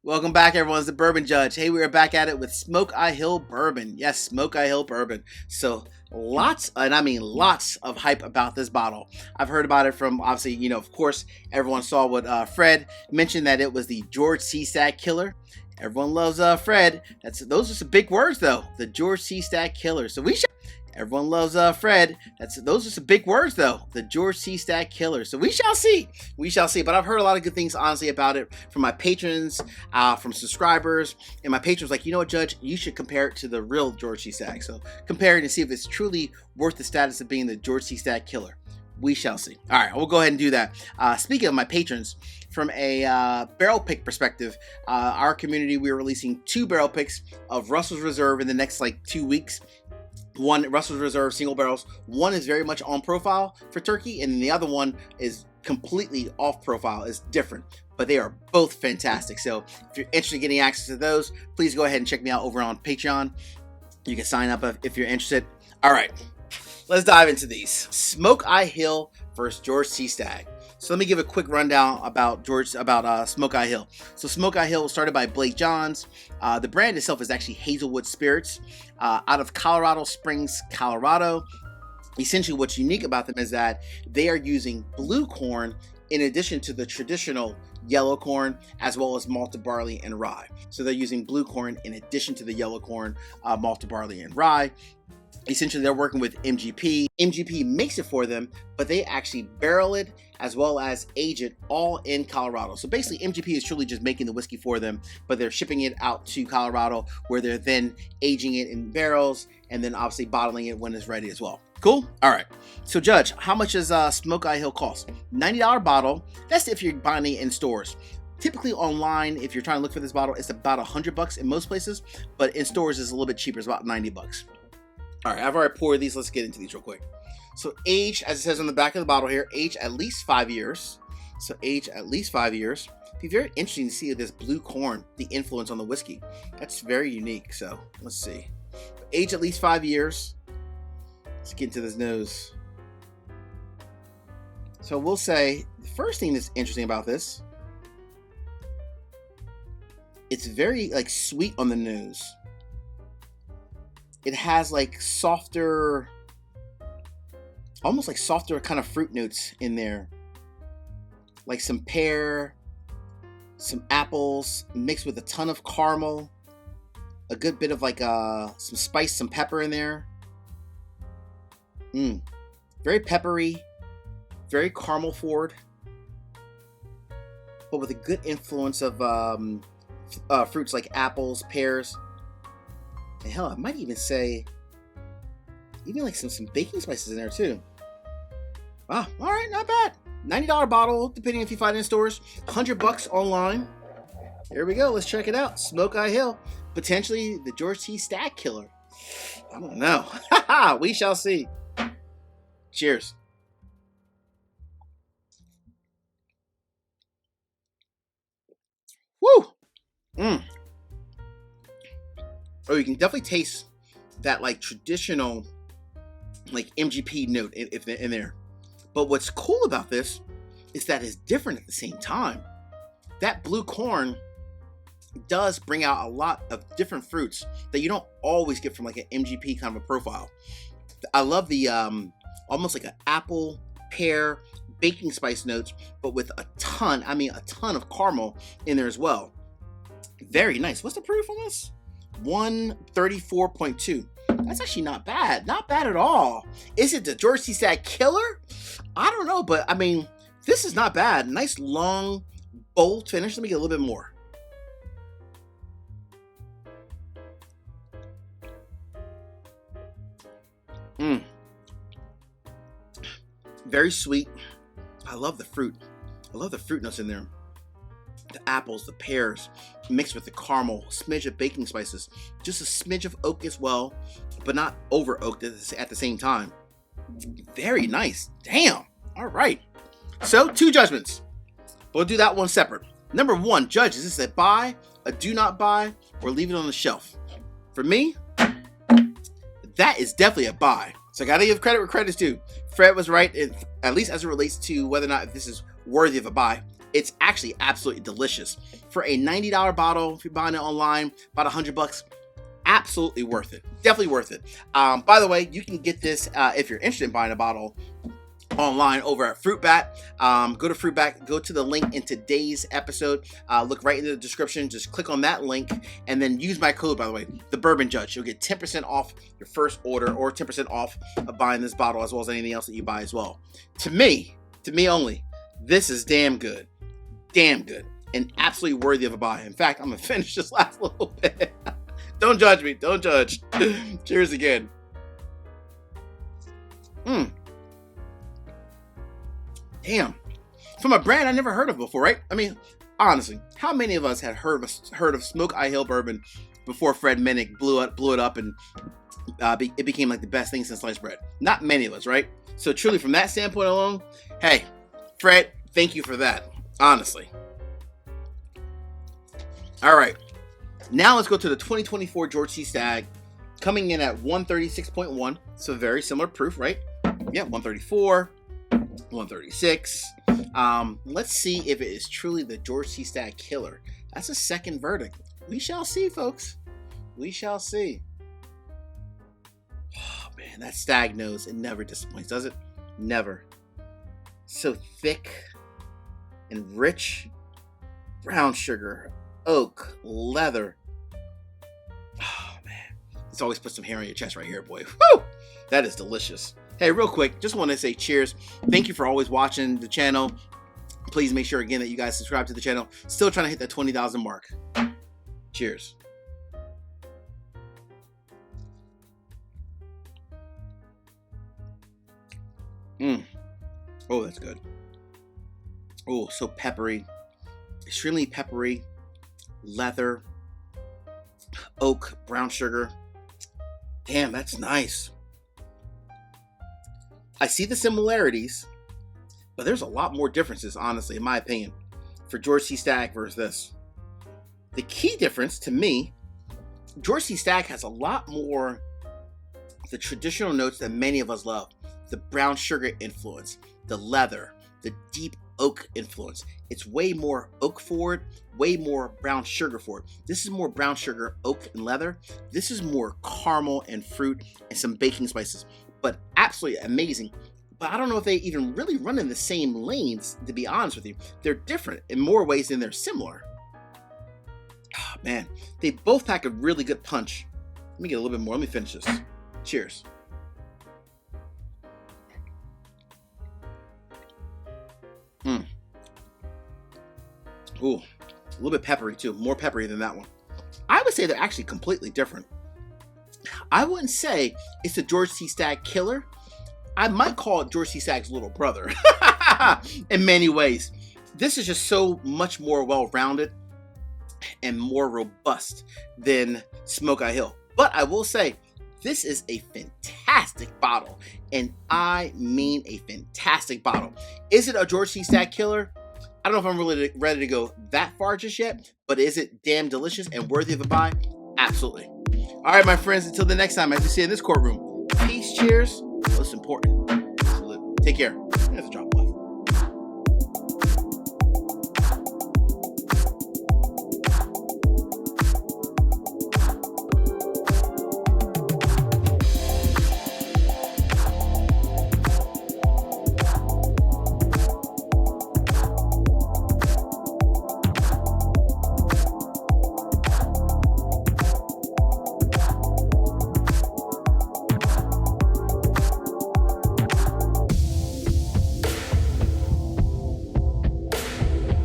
Welcome back, everyone. It's the Bourbon Judge. Hey, we are back at it with Smoke Eye Hill Bourbon. Yes, Smoke Eye Hill Bourbon. So lots, and I mean lots of hype about this bottle. I've heard about it from, obviously, of course, everyone saw what Fred mentioned, that it was the George C. Stagg Killer. Everyone loves Fred. Those are some big words, though. The George C. Stagg Killer. So everyone loves Fred. Those are some big words, though. The George C. Stagg Killer. So we shall see. We shall see. But I've heard a lot of good things, honestly, about it from my patrons, from subscribers. And my patrons like, you know what, Judge? You should compare it to the real George C. Stagg. So compare it and see if it's truly worth the status of being the George C. Stagg Killer. We shall see. All right, we'll go ahead and do that. Speaking of my patrons, from a barrel pick perspective, our community, we're releasing 2 barrel picks of Russell's Reserve in the next 2 weeks. One, Russell's Reserve single barrels. One is very much on profile for turkey, and the other one is completely off profile. It's different, but they are both fantastic. So if you're interested in getting access to those, please go ahead and check me out over on Patreon. You can sign up if you're interested. All right, let's dive into these. Smoke Eye Hill versus George C. Stagg. So let me give a quick rundown about Smoke Eye Hill. So Smoke Eye Hill was started by Blake Johns. The brand itself is actually Hazelwood Spirits out of Colorado Springs, Colorado. Essentially, what's unique about them is that they are using blue corn in addition to the traditional yellow corn, as well as malted barley and rye. So they're using blue corn in addition to the yellow corn, malted barley and rye. Essentially, they're working with MGP. MGP makes it for them, but they actually barrel it as well as age it all in Colorado. So basically, MGP is truly just making the whiskey for them, but they're shipping it out to Colorado, where they're then aging it in barrels and then obviously bottling it when it's ready as well. Cool? All right. So, Judge, how much does Smoke Eye Hill cost? $90 bottle. That's if you're buying it in stores. Typically online, if you're trying to look for this bottle, it's about $100 in most places, but in stores it's a little bit cheaper. It's about $90. All right, I've already poured these. Let's get into these real quick. So aged, as it says on the back of the bottle here, aged at least 5 years. So aged at least 5 years. It'd be very interesting to see this blue corn, the influence on the whiskey. That's very unique. So let's see. Aged at least 5 years. Let's get into this nose. So we'll say the first thing that's interesting about this, it's very sweet on the nose. It has softer, almost softer kind of fruit notes in there. Like some pear, some apples, mixed with a ton of caramel. A good bit of some spice, some pepper in there. Very peppery, very caramel forward, but with a good influence of fruits like apples, pears. And hell, I might even say even some baking spices in there too. Wow, all right, not bad. $90 bottle, depending if you find it in stores. $100 online. Here we go. Let's check it out. Smoke Eye Hill, potentially the George C. Stagg Killer. I don't know. We shall see. Cheers. Woo. Oh, you can definitely taste that traditional MGP note in there. But what's cool about this is that it's different at the same time. That blue corn does bring out a lot of different fruits that you don't always get from an MGP kind of a profile. I love the almost an apple, pear, baking spice notes, but with a ton of caramel in there as well. Very nice. What's the proof on this? 134.2. That's actually not bad. Not bad at all. Is it the George C. Stagg Killer? I don't know, but this is not bad. Nice long, bold finish. Let me get a little bit more. Very sweet. I love the fruit. I love the fruit notes in there. The apples, the pears, mixed with the caramel, a smidge of baking spices, just a smidge of oak as well, but not over oaked at the same time. Very nice. Damn. All right. So 2 judgments. We'll do that one separate. Number 1, Judge, is this a buy, a do not buy, or leave it on the shelf? For me, that is definitely a buy. So I gotta give credit where credit's due. Fred was right, at least as it relates to whether or not this is worthy of a buy. It's actually absolutely delicious. For a $90 bottle, if you're buying it online, about $100, absolutely worth it. Definitely worth it. By the way, you can get this if you're interested in buying a bottle online over at Fruit Bat. Go to Fruit Bat, go to the link in today's episode, look right in the description, just click on that link, and then use my code, by the way, TheBourbonJudge. You'll get 10% off your first order, or 10% off of buying this bottle, as well as anything else that you buy as well. To me only, this is damn good, and absolutely worthy of a buy. In fact, I'm gonna finish this last little bit. Don't judge me, don't judge. Cheers again. Damn, from a brand I never heard of before, right? I mean, honestly, how many of us had heard of Smoke I Hill Bourbon before Fred Minnick blew it up and it became like the best thing since sliced bread? Not many of us, right? So truly, from that standpoint alone, hey, Fred, thank you for that, honestly. All right, now let's go to the 2024 George C. Stagg, coming in at 136.1, so very similar proof, right? Yeah, 134. 136. Let's see if it is truly the George C. Stagg killer. That's a second verdict. We shall see, folks. We shall see. Oh man, that Stagg nose, it never disappoints, does it? Never. So thick and rich. Brown sugar, oak, leather. Oh man, let's always put some hair on your chest right here, boy. Woo! That is delicious. Hey, real quick, just want to say cheers. Thank you for always watching the channel. Please make sure, again, that you guys subscribe to the channel. Still trying to hit that 20,000 mark. Cheers. Oh, that's good. Oh, so peppery. Extremely peppery. Leather. Oak. Brown sugar. Damn, that's nice. I see the similarities, but there's a lot more differences, honestly, in my opinion, for George C. Stagg versus this. The key difference to me, George C. Stagg has a lot more the traditional notes that many of us love. The brown sugar influence, the leather, the deep oak influence. It's way more oak forward, way more brown sugar forward. This is more brown sugar, oak, and leather. This is more caramel and fruit and some baking spices. But absolutely amazing. But I don't know if they even really run in the same lanes, to be honest with you. They're different in more ways than they're similar. Oh, man, they both pack a really good punch. Let me get a little bit more. Let me finish this. Cheers. Ooh, a little bit peppery too. More peppery than that one. I would say they're actually completely different. I wouldn't say it's the George C. Stagg killer. I might call it George C. Stagg's little brother in many ways. This is just so much more well-rounded and more robust than Smoke I Hill. But I will say, this is a fantastic bottle, and I mean a fantastic bottle. Is it a George C. Stagg killer? I don't know if I'm really ready to go that far just yet, but is it damn delicious and worthy of a buy? Absolutely. All right, my friends, until the next time, as you see in this courtroom, peace, cheers, most important, salute. Take care. That's a job.